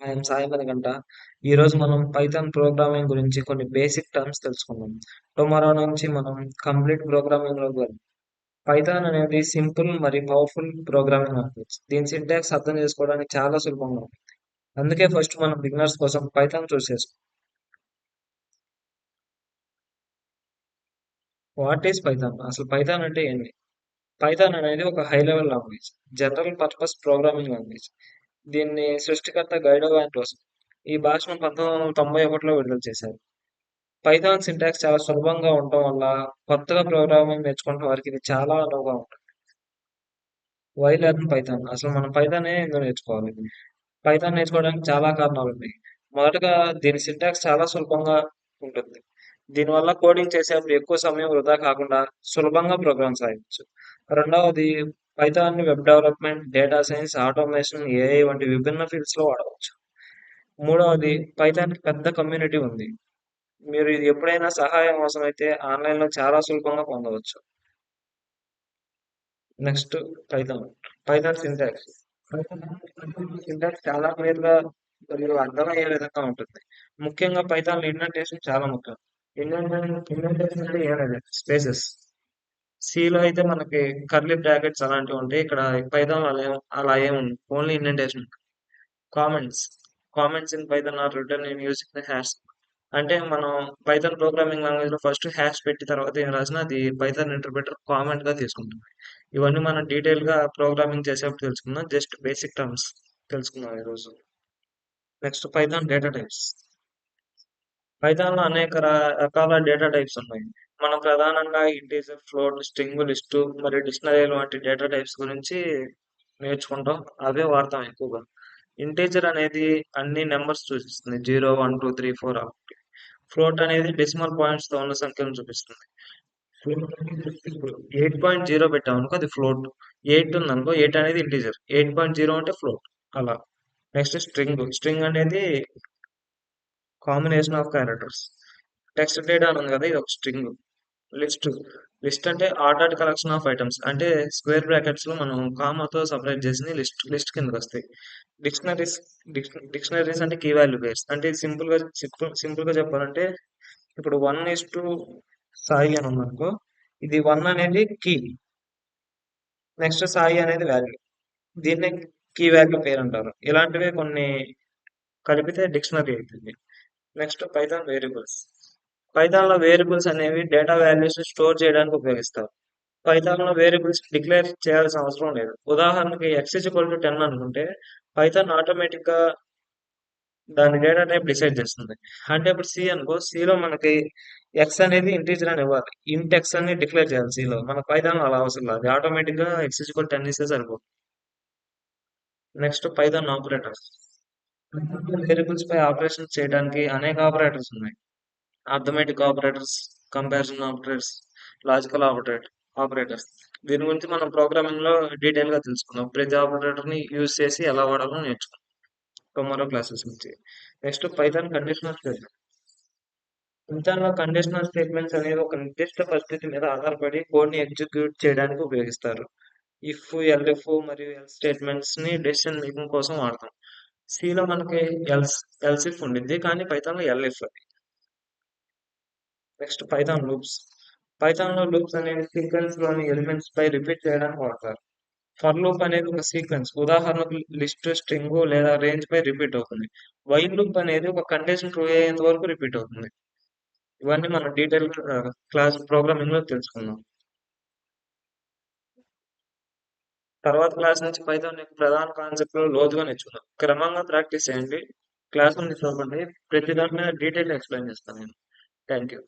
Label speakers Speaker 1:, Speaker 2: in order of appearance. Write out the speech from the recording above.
Speaker 1: I'm Sai Manikanta. ఈరోజు మనం Python programming గురించి కొన్ని బేసిక్ టర్మ్స్ తెలుసుకుందాం. టుమారో నుంచి మనం కంప్లీట్ ప్రోగ్రామింగ్ లోకి వెళ్దాం. పైథాన్ అనేది సింపుల్ మరియు పవర్ఫుల్ ప్రోగ్రామింగ్ లాంగ్వేజ్. దీని సింటాక్స్ అర్థం చేసుకోవడానికి చాలా సులభంగా ఉంది. అందుకే ఫస్ట్ మనం బిగినర్స్ కోసం పైథాన్ చూస్ చేసుకుందాం. What is Python? అసలు పైథాన్ అంటే ఏంటి? పైథాన్ అనేది ఒక high level language, general purpose programming language. దీన్ని సృష్టికర్త గైడో వాన్ రోసెన్ ఈ భాషను 1991లో విడుదల చేశారు. పైథాన్ సింటాక్స్ చాలా సులభంగా ఉండటం వల్ల కొత్తగా ప్రోగ్రామింగ్ నేర్చుకునే వారికి ఇది చాలా అనువుగా ఉంటుంది. Why learn Python? అసలు మనం పైథానే ఎందుకు నేర్చుకోవాలి? పైథాన్ నేర్చుకోవడానికి చాలా కారణాలు ఉన్నాయి. మొదటగా దీని సింటాక్స్ చాలా సులభంగా ఉంటుంది. దీనివల్ల కోడింగ్ చేసేప్పుడు ఎక్కువ సమయం వృధా కాకుండా సులభంగా ప్రోగ్రామ్స్ రాయవచ్చు. రెండవది, పైథాన్ ని web development, data science, automation, AI వంటి విభిన్న ఫీల్డ్స్ లో వాడవచ్చు. మూడవది, పైథాన్ కి పెద్ద కమ్యూనిటీ ఉంది. మీరు ఇది ఎప్పుడైనా సహాయం అవసరమైతే ఆన్లైన్ లో చాలా సులభంగా పొందవచ్చు. Next, Python Python syntax. Syntax చాలా క్లియర్ గా మరియు అర్థమయ్యే విధంగా ఉంటుంది. ముఖ్యంగా పైథాన్ ఇండెంటేషన్ చాలా ముఖ్యం. ఇండెంటేషన్ అంటే ఏం లేదు, స్పేసెస్. సిలో అయితే మనకి కర్లీ బ్రాకెట్స్ అలాంటివి ఉంటాయి. ఇక్కడ పైథాన్ అలా ఏమి only indentation. Comments comments in Python are written in using the hash. అంటే మనం పైథాన్ ప్రోగ్రామింగ్ లాంగ్వేజ్ లో ఫస్ట్ హ్యాష్ పెట్టి తర్వాత ఏం రాసినా అది పైథాన్ ఇంటర్ప్రిటర్ కామెంట్ గా తీసుకుంటుంది. ఇవన్నీ మనం డీటెయిల్ గా ప్రోగ్రామింగ్ చేసేప్పుడు తెలుసుకుందాం. జస్ట్ బేసిక్ టర్మ్స్ తెలుసుకుందాం ఈరోజు. Next, Python data types. Python లో అనేక రకాల డేటా టైప్స్ ఉన్నాయి. మనం ప్రధానంగా ఇంటీజర్, ఫ్లోట్, స్ట్రింగ్, లిస్ట్ మరియు డిక్షనరీలు వంటి డేటా టైప్స్ గురించి నేర్చుకుంటాం. అవే వాడతాం ఎక్కువగా. ఇంటీజర్ అనేది అన్ని నెంబర్స్ సూచిస్తుంది, 0, 1, 2, 3, 4. ఫ్లోట్ అనేది డెసిమల్ పాయింట్స్ తో ఉన్న సంఖ్యను చూపిస్తుంది. ఫ్లోట్ అనేది ఇప్పుడు 8.0 పెట్టాం అనుకో అది ఫ్లోట్. 8 ఉంది అనుకో, 8 అనేది ఇంటీజర్, 8.0 అంటే ఫ్లోట్. అలా. నెక్స్ట్, స్ట్రింగ్ అనేది combination of characters. Text data అని ఉంది కదా, ఇది ఒక స్ట్రింగ్. లిస్ట్ లిస్ట్ అంటే ఆర్డర్డ్ కలెక్షన్ ఆఫ్ ఐటమ్స్. అంటే స్క్వేర్ బ్రాకెట్స్ లో మనం కామాతో సపరేట్ చేసి లిస్ట్ కిందకి వస్తాయి. డిక్షనరీస్ డిక్షనరీస్ అంటే కీ వాల్యూ బేస్. అంటే సింపుల్ గా చెప్పాలంటే ఇప్పుడు 1:, సాయి అని ఉందనుకో, ఇది 1 అనేది కీ, నెక్స్ట్ సాయి అనేది వాల్యూ. దీన్నే కీ వాల్యూ పేరు అంటారు. ఇలాంటివే కొన్ని కలిపితే డిక్షనరీ అవుతుంది. Next, Python variables. పైథాన్ లో వేరియబుల్స్ అనేవి డేటా వాల్యూస్ స్టోర్ చేయడానికి ఉపయోగిస్తారు. పైథాన్ లో వేరియబుల్స్ డిక్లేర్ చేయాల్సిన అవసరం లేదు. ఉదాహరణకి x=10 అనుకుంటే పైథాన్ ఆటోమేటిక్ గా దాని డేటా టైప్ డిసైడ్ చేస్తుంది. అంటే ఇప్పుడు సి అనుకో, C లో మనకి ఎక్స్ అనేది ఇంటీజర్ అని ఇవ్వాలి. ఇంట్ ఎక్స్ అని డిక్లేర్ చేయాలి. C లో మన పైథాన్ అలా అవసరం లేదు, అది ఆటోమేటిక్ గా x=10 ఇస్తే సరిపోతుంది. Next, Python operators. వేరియబుల్స్ పై ఆపరేషన్స్ చేయడానికి అనేక ఆపరేటర్స్ ఉన్నాయి. Arithmetic operators, comparison operators, logical operators. దీని గురించి మనం ప్రోగ్రామింగ్ లో డీటెయిల్ గా తెలుసుకుందాం. ప్రతి ఆపరేటర్ ని యూజ్ చేసి ఎలా వాడాలో నేర్చుకుందాం టుమారో క్లాసెస్ నుంచి. Next, Python conditional statement. Python లో కండిషనల్ స్టేట్మెంట్స్ అనేది ఒక నిర్దిష్ట పరిస్థితి మీద ఆధారపడి కోడ్ ని ఎగ్జిక్యూట్ చేయడానికి ఉపయోగిస్తారు. ఇఫ్, ఎల్ఎఫ్ మరియు ఎల్స్ స్టేట్మెంట్స్ ని డెసిషన్ మేకింగ్ కోసం వాడతాం. C లో మనకి ఎల్సిఫ్ ఉండిద్ది, కానీ పైథాన్ లో elif. Next, Python loops. Python లో లూప్స్ అనేవి సీక్వెన్స్ లోని ఎలిమెంట్స్ పై రిపీట్ చేయడానికి వాడతారు. ఫర్ లూప్ అనేది ఒక సీక్వెన్స్, ఉదాహరణకు లిస్ట్, స్ట్రింగ్ లేదా రేంజ్ పై రిపీట్ అవుతుంది. వైల్ లూప్ అనేది ఒక కండిషన్ ట్రూ అయ్యేంత వరకు రిపీట్ అవుతుంది. ఇవన్నీ మనం డీటెయిల్ క్లాస్ ప్రోగ్రామింగ్ లో తెలుసుకుందాం. తర్వాత క్లాస్ నుంచి పైథాన్ యొక్క ప్రధాన కాన్సెప్ట్ లో లోతుగా నేర్చుకుందాం. క్రమంగా ప్రాక్టీస్ చేయండి. క్లాస్ నుంచి చదవండి. ప్రతి దాని మీద డీటెయిల్ ఎక్స్ప్లెయిన్ చేస్తాను నేను. Thank you.